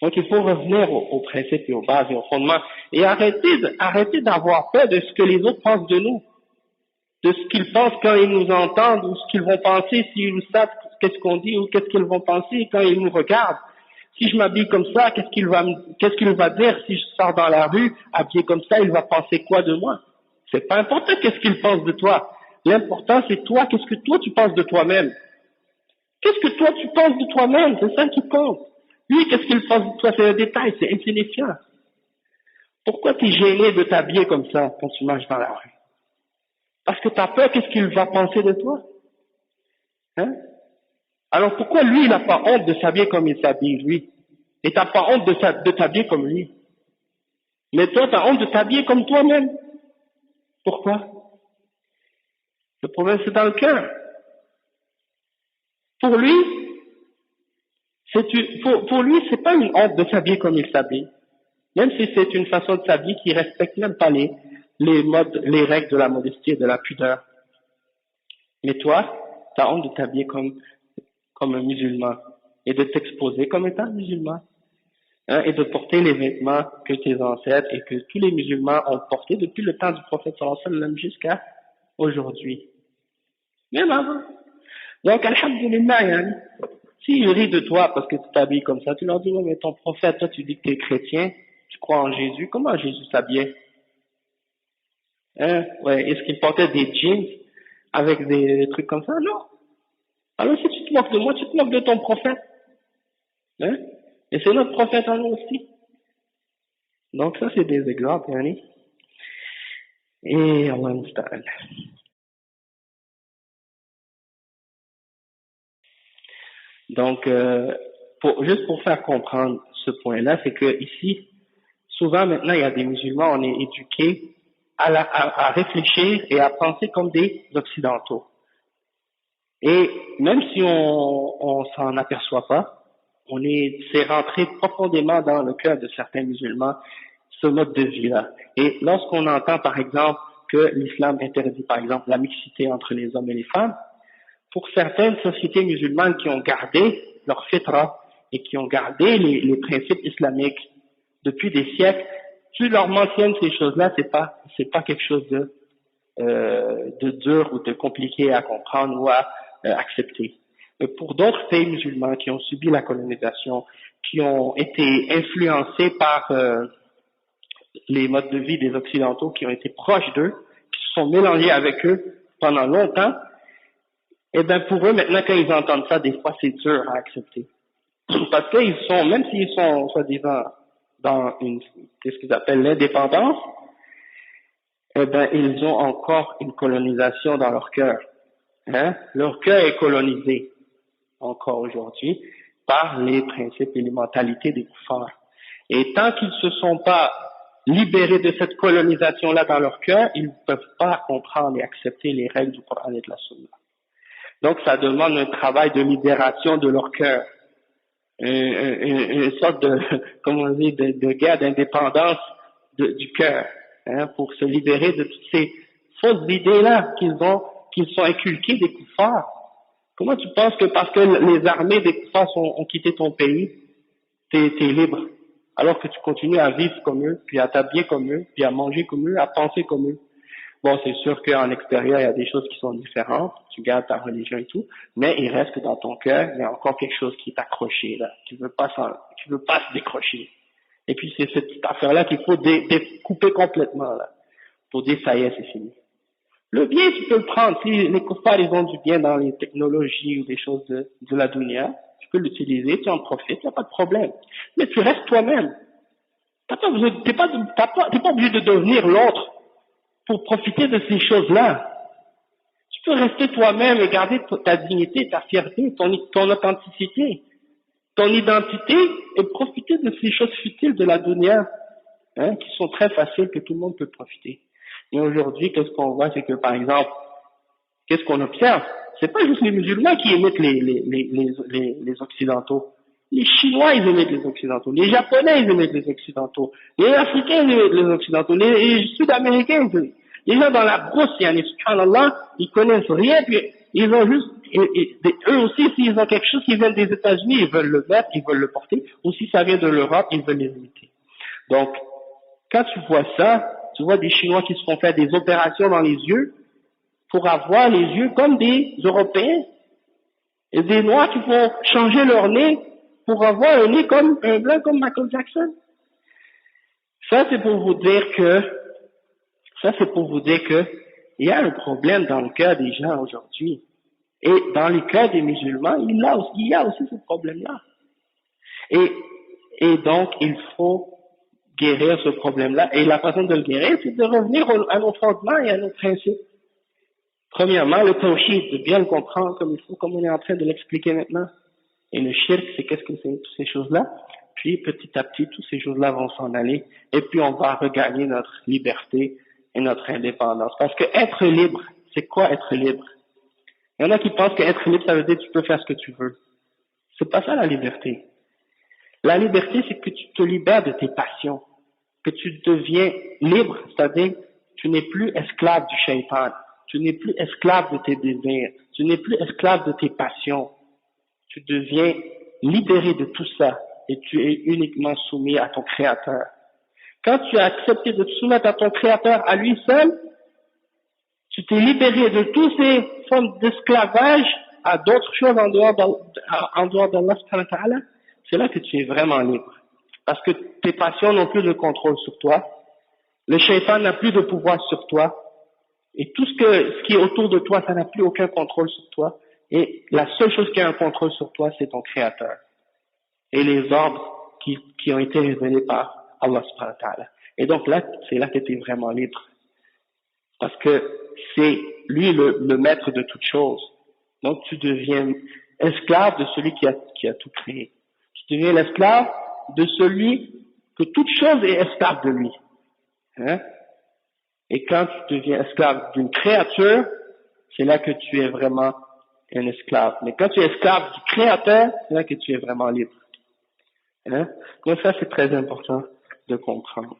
Donc il faut revenir aux principes et aux bases et aux fondements et arrêter d'avoir peur de ce que les autres pensent de nous, de ce qu'ils pensent quand ils nous entendent ou ce qu'ils vont penser s'ils savent qu'est-ce qu'on dit ou qu'est-ce qu'ils vont penser quand ils nous regardent. Si je m'habille comme ça, qu'est-ce qu'il va dire si je sors dans la rue habillé comme ça, il va penser quoi de moi? C'est pas important qu'est-ce qu'il pense de toi. L'important c'est toi, qu'est-ce que toi tu penses de toi-même? Qu'est-ce que toi tu penses de toi-même? C'est ça qui compte. Lui, qu'est-ce qu'il pense de toi? C'est un détail, c'est insignifiant. Pourquoi tu es gêné de t'habiller comme ça quand tu marches dans la rue? Parce que tu as peur, qu'est-ce qu'il va penser de toi? Hein? Alors pourquoi lui, il n'a pas honte de s'habiller comme il s'habille, lui? Et tu n'as pas honte de t'habiller comme lui? Mais toi, tu as honte de t'habiller comme toi-même. Pourquoi? Le problème, c'est dans le cœur. Pour lui, c'est pas une honte de s'habiller comme il s'habille. Même si c'est une façon de s'habiller qui respecte même pas les règles de la modestie et de la pudeur. Mais toi, tu as honte de t'habiller comme un musulman et de t'exposer comme étant musulman. Hein, et de porter les vêtements que tes ancêtres et que tous les musulmans ont portés depuis le temps du prophète sallallahu alayhi wa sallam jusqu'à aujourd'hui. Même avant. Donc, alhamdulillah, yani, s'ils rient de toi parce que tu t'habilles comme ça, tu leur dis, ouais, mais ton prophète, toi, tu dis que tu es chrétien, tu crois en Jésus, comment Jésus s'habillait? Hein? Ouais, est-ce qu'il portait des jeans avec des trucs comme ça? Non. Alors, si tu te moques de moi, tu te moques de ton prophète. Hein? Et c'est notre prophète à nous aussi. Donc, ça, c'est des exemples, yani. Et Allah musta'an. Donc, juste pour faire comprendre ce point-là, c'est que ici, souvent maintenant, il y a des musulmans, on est éduqués à réfléchir et à penser comme des occidentaux. Et même si on s'en aperçoit pas, c'est rentré profondément dans le cœur de certains musulmans, ce mode de vie-là. Et lorsqu'on entend, par exemple, que l'islam interdit, par exemple, la mixité entre les hommes et les femmes, pour certaines sociétés musulmanes qui ont gardé leur fitra et qui ont gardé les principes islamiques depuis des siècles, tu leur mentionnes ces choses-là, c'est pas quelque chose de dur ou de compliqué à comprendre ou à accepter. Mais pour d'autres pays musulmans qui ont subi la colonisation, qui ont été influencés par les modes de vie des occidentaux, qui ont été proches d'eux, qui se sont mélangés avec eux pendant longtemps, et bien pour eux maintenant quand ils entendent ça, des fois c'est dur à accepter. Parce qu'ils sont, même s'ils sont soi-disant dans qu'est-ce qu'ils appellent l'indépendance, eh ben ils ont encore une colonisation dans leur cœur. Hein? Leur cœur est colonisé encore aujourd'hui par les principes et les mentalités des kuffars. Et tant qu'ils ne se sont pas libérés de cette colonisation-là dans leur cœur, ils ne peuvent pas comprendre et accepter les règles du Coran et de la Sunna. Donc ça demande un travail de libération de leur cœur, une sorte de, comment on dit, de guerre d'indépendance du cœur, hein, pour se libérer de toutes ces fausses idées-là qu'ils sont inculquées des kuffars. Comment tu penses que parce que les armées des kuffars ont quitté ton pays, t'es libre, alors que tu continues à vivre comme eux, puis à t'habiller comme eux, puis à manger comme eux, à penser comme eux? Bon, c'est sûr qu'en extérieur, il y a des choses qui sont différentes, tu gardes ta religion et tout, mais il reste que dans ton cœur, il y a encore quelque chose qui est accroché, là. Tu veux pas se décrocher. Et puis, c'est cette petite affaire-là qu'il faut couper complètement, là. Pour dire, ça y est, c'est fini. Le bien, tu peux le prendre. Si les kuffars, ils ont du bien dans les technologies ou des choses de la dunya, tu peux l'utiliser, tu en profites, il n'y a pas de problème. Mais tu restes toi-même. T'es pas obligé de devenir l'autre pour profiter de ces choses-là. Tu peux rester toi-même et garder ta dignité, ta fierté, ton authenticité, ton identité et profiter de ces choses futiles de la dunya, hein, qui sont très faciles, que tout le monde peut profiter. Et aujourd'hui, qu'est-ce qu'on voit, c'est que par exemple, qu'est-ce qu'on observe? C'est pas juste les musulmans qui émettent les occidentaux. Les Chinois, ils émettent les occidentaux. Les Japonais, ils émettent les occidentaux. Les Africains, ils émettent les occidentaux. Les Sud-Américains, les gens dans la brousse, subhanallah, ils connaissent rien, puis Ils ont juste, eux aussi, s'ils ont quelque chose qui vient des États-Unis, ils veulent le mettre, ils veulent le porter. Ou si ça vient de l'Europe, ils veulent les imiter. Donc, quand tu vois ça, tu vois des Chinois qui se font faire des opérations dans les yeux pour avoir les yeux comme des Européens. Et des Noirs qui vont changer leur nez pour avoir un nez comme un blanc comme Michael Jackson. Ça, c'est pour vous dire que il y a un problème dans le cœur des gens aujourd'hui. Et dans le cœur des musulmans, il y a aussi ce problème-là. Et donc, il faut guérir ce problème-là. Et la façon de le guérir, c'est de revenir à nos fondements et à nos principes. Premièrement, le tawhid, de bien le comprendre comme il faut, comme on est en train de l'expliquer maintenant. Et le shirk, c'est qu'est-ce que c'est, toutes ces choses-là. Puis, petit à petit, toutes ces choses-là vont s'en aller. Et puis, on va regagner notre liberté et notre indépendance. Parce que être libre, c'est quoi être libre? Il y en a qui pensent qu'être libre, ça veut dire que tu peux faire ce que tu veux. C'est pas ça la liberté. La liberté, c'est que tu te libères de tes passions. Que tu deviens libre, c'est-à-dire, tu n'es plus esclave du shaitan. Tu n'es plus esclave de tes désirs. Tu n'es plus esclave de tes passions. Tu deviens libéré de tout ça et tu es uniquement soumis à ton Créateur. Quand tu as accepté de te soumettre à ton Créateur à lui seul, tu t'es libéré de toutes ces formes d'esclavage à d'autres choses en dehors d'Allah subhanahu wa ta'ala. C'est là que tu es vraiment libre. Parce que tes passions n'ont plus de contrôle sur toi. Le shaitan n'a plus de pouvoir sur toi. Et tout ce qui est autour de toi, ça n'a plus aucun contrôle sur toi. Et la seule chose qui a un contrôle sur toi, c'est ton Créateur. Et les ordres qui ont été révélés par Allah subhanahu wa ta'ala. Et donc là, c'est là que tu es vraiment libre. Parce que c'est lui le maître de toutes choses. Donc tu deviens esclave de celui qui a tout créé. Tu deviens l'esclave de celui que toute chose est esclave de lui. Hein? Et quand tu deviens esclave d'une créature, c'est là que tu es vraiment un esclave. Mais quand tu es esclave du Créateur, c'est là que tu es vraiment libre. Hein? Donc ça, c'est très important de comprendre.